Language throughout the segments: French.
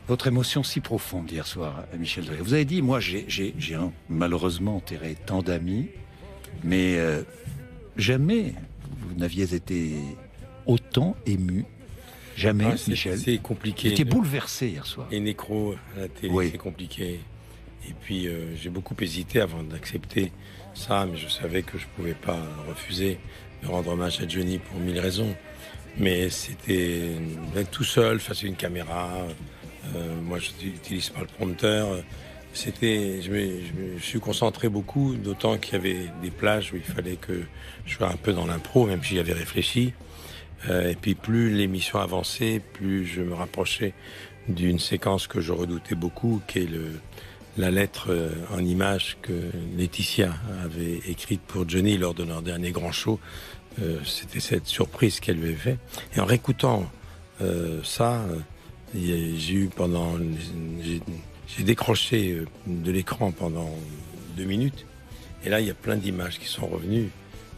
votre émotion si profonde hier soir, Michel Drucker. Vous avez dit, moi, j'ai malheureusement enterré tant d'amis, mais jamais vous n'aviez été autant ému. Jamais, Michel. C'est compliqué. J'étais bouleversé hier soir. Et nécro à la télé, oui. C'est compliqué. Et puis, j'ai beaucoup hésité avant d'accepter ça, mais je savais que je ne pouvais pas refuser de rendre hommage à Johnny pour 1000 raisons. Mais c'était d'être tout seul face à une caméra. Moi, je n'utilise pas le prompteur. Je me suis concentré beaucoup, d'autant qu'il y avait des plages où il fallait que je sois un peu dans l'impro, même si j'avais réfléchi. Et puis plus l'émission avançait, plus je me rapprochais d'une séquence que je redoutais beaucoup, qui est la lettre en images que Laetitia avait écrite pour Johnny lors de leur dernier grand show. C'était cette surprise qu'elle lui avait fait. Et en réécoutant ça, j'ai décroché de l'écran pendant 2 minutes. Et là, il y a plein d'images qui sont revenues.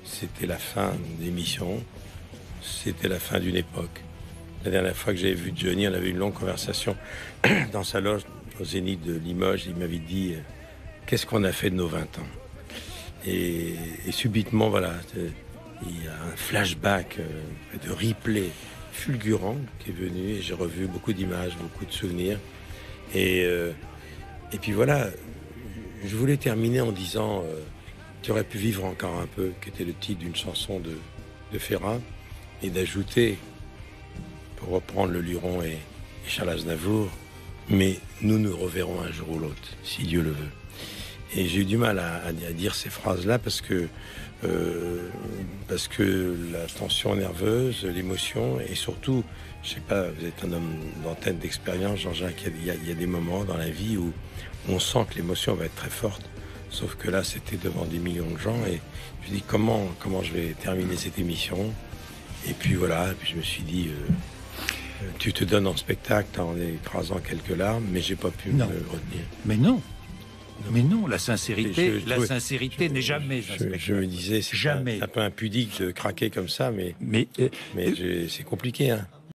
C'était la fin d'émission. C'était la fin d'une époque. La dernière fois que j'avais vu Johnny, on avait une longue conversation dans sa loge au Zénith de Limoges. Il m'avait dit « Qu'est-ce qu'on a fait de nos 20 ans ?» Et subitement, voilà, il y a un flashback de replay fulgurant qui est venu. Et j'ai revu beaucoup d'images, beaucoup de souvenirs. Et puis voilà, je voulais terminer en disant « Tu aurais pu vivre encore un peu », qui était le titre d'une chanson de Ferrat. Et d'ajouter, pour reprendre le Luron et Charles Aznavour, mais nous reverrons un jour ou l'autre, si Dieu le veut. Et j'ai eu du mal à dire ces phrases-là parce que la tension nerveuse, l'émotion, et surtout, je sais pas, vous êtes un homme d'antenne d'expérience, Jean-Jacques, il y a des moments dans la vie où on sent que l'émotion va être très forte. Sauf que là, c'était devant des millions de gens et je me dis comment je vais terminer cette émission. Et puis voilà, puis je me suis dit, tu te donnes en spectacle en écrasant quelques larmes, mais j'ai pas pu me retenir. Mais non. Mais non, la sincérité n'est jamais un spectacle. Je me disais, c'est un peu impudique de craquer comme ça, mais c'est compliqué. Hein.